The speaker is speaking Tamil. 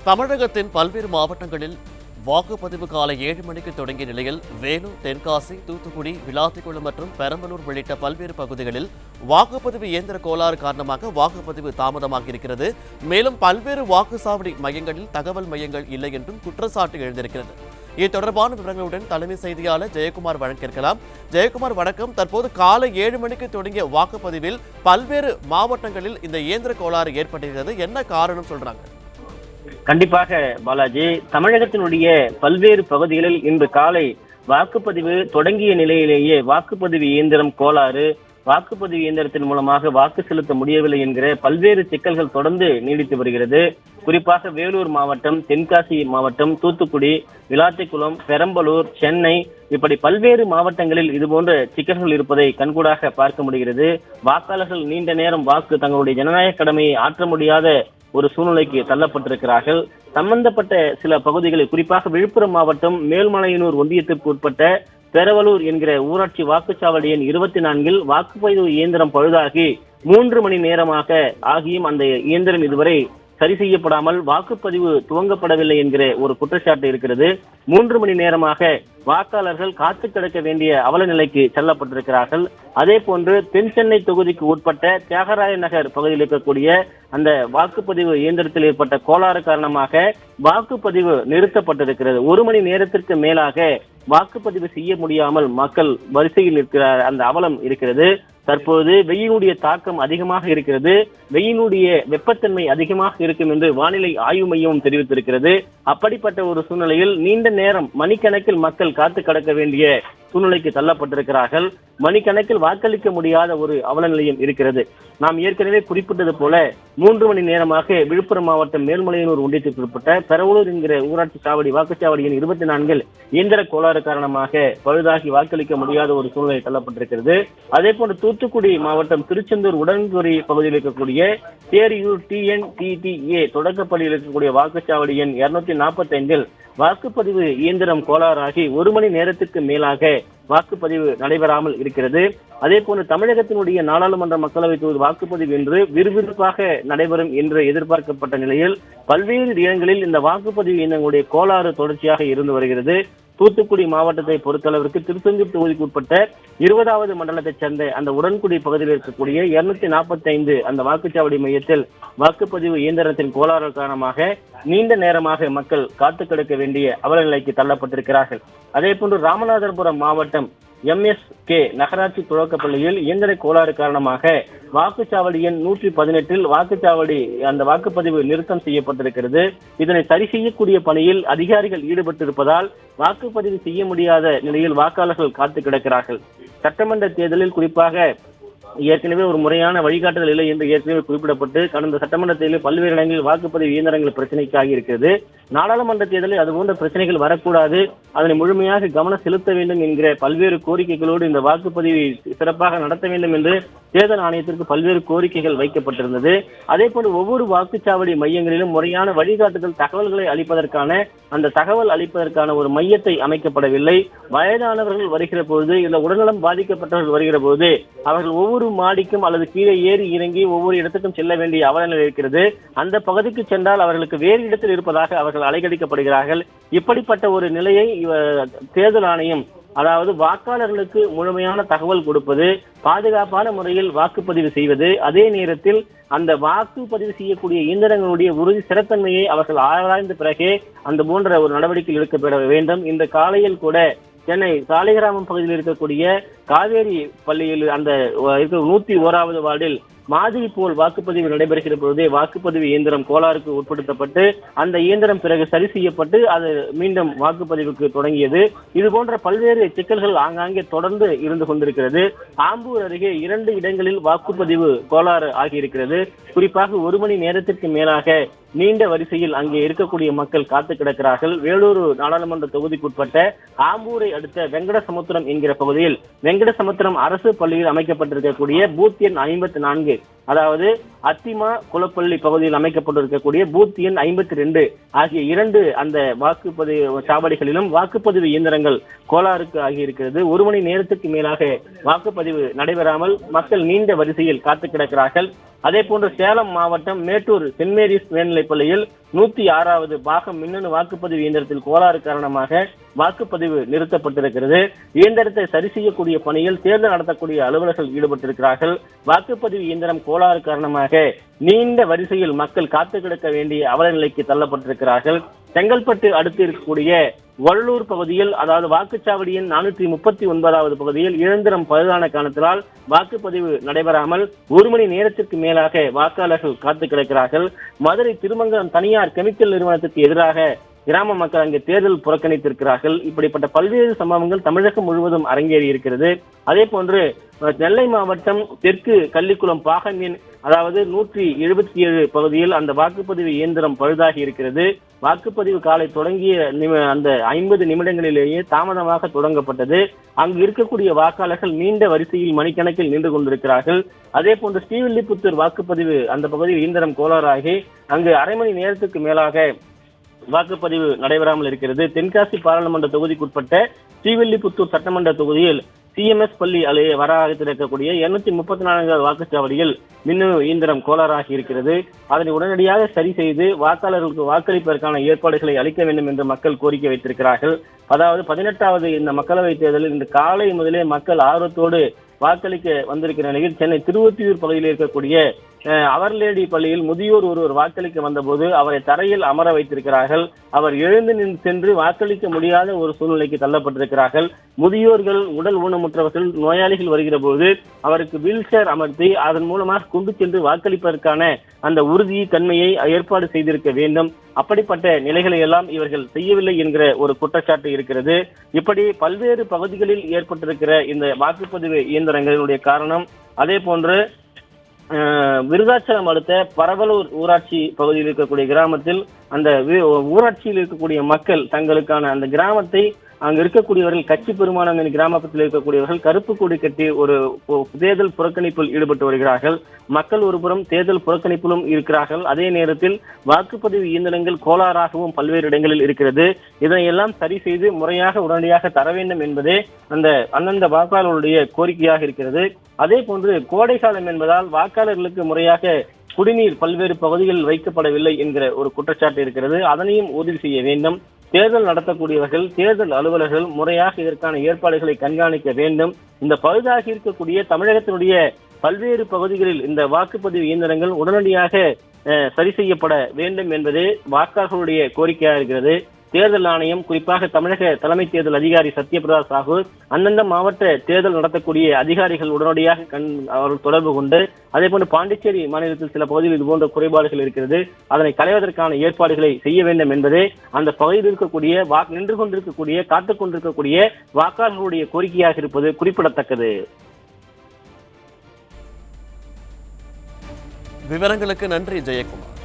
தமிழகத்தின் பல்வேறு மாவட்டங்களில் வாக்குப்பதிவு காலை 7 மணிக்கு தொடங்கிய நிலையில் வேலூர், தென்காசி, தூத்துக்குடி, விளாத்திக்குளம் மற்றும் பெரம்பலூர் உள்ளிட்ட பல்வேறு பகுதிகளில் வாக்குப்பதிவு இயந்திர கோளாறு காரணமாக வாக்குப்பதிவு தாமதமாகியிருக்கிறது. மேலும் பல்வேறு வாக்குச்சாவடி மையங்களில் தகவல் மையங்கள் இல்லை என்றும் குற்றச்சாட்டு எழுந்திருக்கிறது. இது தொடர்பான விவரங்களுடன் தலைமை செய்தியாளர் ஜெயக்குமார் வழங்கியிருக்கலாம். ஜெயக்குமார் வணக்கம். தற்போது காலை 7 மணிக்கு தொடங்கிய வாக்குப்பதிவில் பல்வேறு மாவட்டங்களில் இந்த இயந்திர கோளாறு ஏற்பட்டிருக்கிறது. என்ன காரணம் சொல்றாங்க? கண்டிப்பாக பாலாஜி, தமிழகத்தினுடைய பல்வேறு பகுதிகளில் இன்று காலை வாக்குப்பதிவு தொடங்கிய நிலையிலேயே வாக்குப்பதிவு இயந்திரம் கோளாறு, வாக்குப்பதிவு இயந்திரத்தின் மூலமாக வாக்கு செலுத்த முடியவில்லை என்கிற பல்வேறு சிக்கல்கள் தொடர்ந்து நீடித்து வருகிறது. குறிப்பாக வேலூர் மாவட்டம், தென்காசி மாவட்டம், தூத்துக்குடி, விளாத்திக்குளம், பெரம்பலூர், சென்னை இப்படி பல்வேறு மாவட்டங்களில் இதுபோன்ற சிக்கல்கள் இருப்பதை கண்கூடாக பார்க்க முடிகிறது. வாக்காளர்கள் நீண்ட நேரம் தங்களுடைய ஜனநாயக கடமையை ஆற்ற முடியாத ஒரு சூழ்நிலைக்கு தள்ளப்பட்டிருக்கிறார்கள். சம்பந்தப்பட்ட சில பகுதிகளில் குறிப்பாக விழுப்புரம் மாவட்டம் மேல்மலையனூர் ஒன்றியத்திற்கு உட்பட்ட பெரவலூர் என்கிற ஊராட்சி வாக்குச்சாவடி எண் 24 வாக்குப்பதிவு இயந்திரம் பழுதாகி 3 மணி நேரமாக ஆகியும் அந்த இயந்திரம் இதுவரை சரி செய்யப்படாமல் வாக்குப்பதிவு துவங்கப்படவில்லை என்கிற ஒரு குற்றச்சாட்டு இருக்கிறது. 3 மணி நேரமாக வாக்காளர்கள் காத்து கிடக்க வேண்டிய அவல நிலைக்கு செல்லப்பட்டிருக்கிறார்கள். அதே போன்று தென் சென்னை தொகுதிக்கு உட்பட்ட தியாகராய நகர் பகுதியில் இருக்கக்கூடிய அந்த வாக்குப்பதிவு இயந்திரத்தில் ஏற்பட்ட கோளாறு காரணமாக வாக்குப்பதிவு நிறுத்தப்பட்டிருக்கிறது. 1 மணி நேரத்திற்கு மேலாக வாக்குப்பதிவு செய்ய முடியாமல் மக்கள் வரிசையில் இருக்கிற அந்த அவலம் இருக்கிறது. தற்போது வெயிலுடைய தாக்கம் அதிகமாக இருக்கிறது. வெயிலுடைய வெப்பத்தன்மை அதிகமாக இருக்கும் என்று வானிலை ஆய்வு மையம் தெரிவித்திருக்கிறது. அப்படிப்பட்ட ஒரு சூழ்நிலையில் நீண்ட நேரம் மணிக்கணக்கில் மக்கள் காத்து கடக்க வேண்டிய சூழ்நிலைக்கு தள்ளப்பட்டிருக்கிறார்கள். மணிக்கணக்கில் வாக்களிக்க முடியாத ஒரு அவல நிலையம் இருக்கிறது. நாம் ஏற்கனவே குறிப்பிட்டது போல 3 மணி நேரமாக விழுப்புரம் மாவட்டம் மேல்மலையனூர் ஒன்றியத்திற்கு உட்பட்ட பெரவலூர் என்கிற ஊராட்சி வாக்குச்சாவடி எண் 24 இயந்திர கோளாறு காரணமாக பழுதாகி வாக்களிக்க முடியாத ஒரு சூழ்நிலை தள்ளப்பட்டிருக்கிறது. அதே போன்று தூத்துக்குடி மாவட்டம் திருச்செந்தூர் உடன்குடி பகுதியில் இருக்கக்கூடிய தேரியூர் TNTTA தொடக்கப்பள்ளியில் இருக்கக்கூடிய வாக்குச்சாவடி எண் 245 வாக்குப்பதிவு இயந்திரம் கோளாறாகி 1 மணி நேரத்துக்கு மேலாக வாக்குப்பதிவு நடைபெறாமல் இருக்கிறது. அதே போன்று தமிழகத்தினுடைய நாடாளுமன்ற மக்களவைத் தொகுதி வாக்குப்பதிவு என்று விறுவிறுப்பாக நடைபெறும் என்று எதிர்பார்க்கப்பட்ட நிலையில் பல்வேறு இடங்களில் இந்த வாக்குப்பதிவு இயந்திரங்களுடைய கோளாறு தொடர்ச்சியாக இருந்து வருகிறது. தூத்துக்குடி மாவட்டத்தை பொறுத்தளவிற்கு திருச்செந்தூர் தொகுதிக்கு உட்பட்ட 20வது மண்டலத்தைச் சேர்ந்த அந்த உடன்குடி பகுதியில் இருக்கக்கூடிய 245 அந்த வாக்குச்சாவடி மையத்தில் வாக்குப்பதிவு இயந்திரத்தின் கோளாறு காரணமாக நீண்ட நேரமாக மக்கள் காத்து கிடக்க வேண்டிய அவல நிலைக்கு தள்ளப்பட்டிருக்கிறார்கள். அதே போன்று ராமநாதபுரம் மாவட்டம் MSK நகராட்சி துவக்கப்பள்ளியில் இயந்திர கோளாறு காரணமாக வாக்குச்சாவடி எண் 118 அந்த வாக்குப்பதிவு நிறுத்தம் செய்யப்பட்டிருக்கிறது. இதனை சரி செய்யக்கூடிய பணியில் அதிகாரிகள் ஈடுபட்டிருப்பதால் வாக்குப்பதிவு செய்ய முடியாத நிலையில் வாக்காளர்கள் காத்து கிடக்கிறார்கள். சட்டமன்ற தேர்தலில் குறிப்பாக ஏற்கனவே ஒரு முறையான வழிகாட்டுதல் இல்லை என்று ஏற்கனவே குறிப்பிடப்பட்டு கடந்த சட்டமன்ற தேர்தலில் பல்வேறு இடங்களில் வாக்குப்பதிவு இயந்திரங்கள் பிரச்சனைக்காக இருக்கிறது. நாடாளுமன்ற தேர்தலில் அதுபோன்ற பிரச்சனைகள் வரக்கூடாது, அதனை முழுமையாக கவனம் செலுத்த வேண்டும் என்கிற பல்வேறு கோரிக்கைகளோடு இந்த வாக்குப்பதிவை சிறப்பாக நடத்த வேண்டும் என்று தேர்தல் ஆணையத்திற்கு பல்வேறு கோரிக்கைகள் வைக்கப்பட்டிருந்தது. அதே போன்று ஒவ்வொரு வாக்குச்சாவடி மையங்களிலும் முறையான வழிகாட்டுதல் தகவல்களை அளிப்பதற்கான அந்த தகவல் அளிப்பதற்கான ஒரு மையத்தை அமைக்கப்படவில்லை. வயதானவர்கள் வருகிற பொழுது இல்ல உடல்நலம் பாதிக்கப்பட்டவர்கள் வருகிற போது அவர்கள் ஒவ்வொரு மாடிக்கும் அல்லது கீழே ஏறி இறங்கி ஒவ்வொரு இடத்துக்கும் செல்ல வேண்டிய அவலநிலை இருக்கிறது. அந்த பகுதிக்கு சென்றால் அவர்களுக்கு வேறு இடத்தில் இருப்பதாக அவர்கள் அலைக்கழிக்கப்படுகிறார்கள். இப்படிப்பட்ட ஒரு நிலையை தேர்தல் ஆணையம், அதாவது வாக்காளர்களுக்கு முழுமையான தகவல் கொடுப்பது, பாதுகாப்பான முறையில் வாக்குப்பதிவு செய்வது, அதே நேரத்தில் அந்த வாக்குப்பதிவு செய்யக்கூடிய இயந்திரங்களுடைய உறுதி சிறத்தன்மையை அவர்கள் ஆராய்ந்த பிறகே அந்த போன்ற ஒரு நடவடிக்கை எடுக்கப்பட வேண்டும். இந்த காலையில் கூட சென்னை சாலிகிராமம் பகுதியில் இருக்கக்கூடிய காவேரி பள்ளியில் அந்த 101வது வார்டில் மாதிரி போல் வாக்குப்பதிவு நடைபெறுகிற பொழுதே வாக்குப்பதிவு இயந்திரம் கோளாறுக்கு உட்படுத்தப்பட்டு அந்த இயந்திரம் பிறகு சரி செய்யப்பட்டு அது மீண்டும் வாக்குப்பதிவுக்கு தொடங்கியது. இது போன்ற பல்வேறு சிக்கல்கள் ஆங்காங்கே தொடர்ந்து இருந்து கொண்டிருக்கிறது. ஆம்பூர் அருகே 2 இடங்களில் வாக்குப்பதிவு கோளாறு ஆகியிருக்கிறது. குறிப்பாக 1 மணி நேரத்திற்கு மேலாக நீண்ட வரிசையில் அங்கே இருக்கக்கூடிய மக்கள் காத்து கிடக்கிறார்கள். வேலூர் நாடாளுமன்ற தொகுதிக்குட்பட்ட ஆம்பூரை அடுத்த வெங்கடசமுத்திரம் என்கிற பகுதியில் வெங்கடசமுத்திரம் அரசு பள்ளியில் அமைக்கப்பட்டிருக்கக்கூடிய பூத் எண் 54, அதாவது அத்திமா குளப்பள்ளி பகுதியில் அமைக்கப்பட்டிருக்கக்கூடிய பூத் எண் 52 ஆகிய 2 அந்த வாக்குப்பதிவு சாவடிகளிலும் வாக்குப்பதிவு இயந்திரங்கள் கோளாறுக்கு ஆகியிருக்கிறது. 1 மணி நேரத்துக்கு மேலாக வாக்குப்பதிவு நடைபெறாமல் மக்கள் நீண்ட வரிசையில் காத்து கிடக்கிறார்கள். அதே போன்று சேலம் மாவட்டம் மேட்டூர் சென்ட் மேரிஸ் மேல்நிலைப் பள்ளியில் 106வது பாகம் மின்னணு வாக்குப்பதிவு இயந்திரத்தில் கோளாறு காரணமாக வாக்குப்பதிவு நிறுத்தப்பட்டிருக்கிறது. இயந்திரத்தை சரி செய்யக்கூடிய பணியில் தேர்தல் நடத்தக்கூடிய அலுவலர்கள் ஈடுபட்டிருக்கிறார்கள். வாக்குப்பதிவு இயந்திரம் கோளாறு காரணமாக நீண்ட வரிசையில் மக்கள் காத்து கிடக்க வேண்டிய அவல நிலைக்கு தள்ளப்பட்டிருக்கிறார்கள். செங்கல்பட்டு அடுத்து இருக்கக்கூடிய வள்ளூர் பகுதியில், அதாவது வாக்குச்சாவடியின் 439வது பகுதியில் இயந்திரம் பழுதான காரணத்தினால் வாக்குப்பதிவு நடைபெறாமல் 1 மணி நேரத்திற்கு மேலாக வாக்காளர்கள் காத்து கிடக்கிறார்கள். மதுரை திருமங்கலம் தனியார் கெமிக்கல் நிறுவனத்துக்கு எதிராக கிராம மக்கள் அங்கு தேர்தல் புறக்கணித்திருக்கிறார்கள். இப்படிப்பட்ட பல்வேறு சம்பவங்கள் தமிழகம் முழுவதும் அரங்கேறி இருக்கிறது. அதே போன்று நெல்லை மாவட்டம் தெற்கு கள்ளிக்குளம் பாகம் எண், அதாவது 177 பகுதியில் அந்த வாக்குப்பதிவு இயந்திரம் பழுதாகி இருக்கிறது. வாக்குப்பதிவு காலை தொடங்கிய அந்த 50 நிமிடங்களிலேயே தாமதமாக தொடங்கப்பட்டது. அங்கு இருக்கக்கூடிய வாக்காளர்கள் நீண்ட வரிசையில் மணிக்கணக்கில் நின்று கொண்டிருக்கிறார்கள். அதே போன்று ஸ்ரீவில்லிபுத்தூர் வாக்குப்பதிவு அந்த பகுதியில் இயந்திரம் கோளாறாகி அங்கு அரை மணி நேரத்துக்கு மேலாக வாக்குப்பதிவு நடைபெறாமல் இருக்கிறது. தென்காசி பாராளுமன்ற தொகுதிக்குட்பட்ட ஸ்ரீவில்லிபுத்தூர் சட்டமன்ற தொகுதியில் CMS பள்ளி வராகத்தில் இருக்கக்கூடிய 234வது வாக்குச்சாவடியில் மின்னணு இயந்திரம் கோளாறாகி இருக்கிறது. அதனை உடனடியாக சரி செய்து வாக்காளர்களுக்கு வாக்களிப்பதற்கான ஏற்பாடுகளை அளிக்க வேண்டும் என்று மக்கள் கோரிக்கை வைத்திருக்கிறார்கள். அதாவது 18வது இந்த மக்களவைத் தேர்தலில் இன்று காலை முதலே மக்கள் ஆர்வத்தோடு வாக்களிக்க வந்திருக்கிற நிலையில் சென்னை திருவொற்றியூர் பகுதியில் இருக்கக்கூடிய அவர்லேடி பள்ளியில் முதியோர் ஒருவர் வாக்களிக்க வந்தபோது அவரை தரையில் அமர வைத்திருக்கிறார்கள். அவர் எழுந்து நின்று சென்று வாக்களிக்க முடியாத ஒரு சூழ்நிலைக்கு தள்ளப்பட்டிருக்கிறார்கள். முதியோர்கள், உடல் ஊனமுற்றவர்கள், நோயாளிகள் வருகிற போது அவருக்கு வீல் சேர் அமர்த்தி அதன் மூலமாக கொண்டு சென்று வாக்களிப்பதற்கான அந்த உறுதி தன்மையை ஏற்பாடு செய்திருக்க வேண்டும். அப்படிப்பட்ட நிலைகளை எல்லாம் இவர்கள் செய்யவில்லை என்கிற ஒரு குற்றச்சாட்டு இருக்கிறது. இப்படி பல்வேறு பகுதிகளில் ஏற்பட்டிருக்கிற இந்த வாக்குப்பதிவு இயந்திரங்களுடைய காரணம். அதே போன்று விருதாச்சலம் அடுத்த பரவலூர் ஊராட்சி பகுதியில் இருக்கக்கூடிய கிராமத்தில் அந்த ஊராட்சியில் இருக்கக்கூடிய மக்கள் தங்களுக்கான அந்த கிராமத்தை அங்கு இருக்கக்கூடியவர்கள் கட்சி பெருமானம் என்ற கிராமத்தில் இருக்கக்கூடியவர்கள் கருப்பு கொடி கட்டி ஒரு தேர்தல் புறக்கணிப்பில் ஈடுபட்டு வருகிறார்கள். மக்கள் ஒருபுறம் தேர்தல் புறக்கணிப்பிலும் இருக்கிறார்கள். அதே நேரத்தில் வாக்குப்பதிவு இயந்திரங்கள் கோளாறாகவும் பல்வேறு இடங்களில் இருக்கிறது. இதனையெல்லாம் சரி செய்து முறையாக உடனடியாக தர வேண்டும் என்பதே அந்தந்த வாக்காளர்களுடைய கோரிக்கையாக இருக்கிறது. அதே போன்று கோடை காலம் என்பதால் வாக்காளர்களுக்கு முறையாக குடிநீர் பல்வேறு பகுதிகளில் வைக்கப்படவில்லை என்கிற ஒரு குற்றச்சாட்டு இருக்கிறது. அதனையும் உறுதி செய்ய வேண்டும். தேர்தல் நடத்தக்கூடியவர்கள், தேர்தல் அலுவலர்கள் முறையாக இதற்கான ஏற்பாடுகளை கண்காணிக்க வேண்டும். இந்த பழுதாகி இருக்கக்கூடிய தமிழகத்தினுடைய பல்வேறு பகுதிகளில் இந்த வாக்குப்பதிவு இயந்திரங்கள் உடனடியாக சரி செய்யப்பட வேண்டும் என்பதே வாக்காளர்களுடைய கோரிக்கையாக இருக்கிறது. தேர்தல் ஆணையம், குறிப்பாக தமிழக தலைமை தேர்தல் அதிகாரி சத்யபிரதா சாஹூ அந்தந்த மாவட்ட தேர்தல் நடத்தக்கூடிய அதிகாரிகள் உடனடியாக அவர்கள் தொடர்பு கொண்டு, அதே போன்று பாண்டிச்சேரி மாநிலத்தில் சில பகுதியில் இது போன்ற குறைபாடுகள் இருக்கிறது, அதனை களைவதற்கான ஏற்பாடுகளை செய்ய வேண்டும் என்பதே அந்த பகுதியில் இருக்கக்கூடிய நின்று கொண்டிருக்கக்கூடிய காத்துக் கொண்டிருக்கக்கூடிய வாக்காளர்களுடைய கோரிக்கையாக இருப்பது குறிப்பிடத்தக்கது. விவரங்களுக்கு நன்றி ஜெயக்குமார்.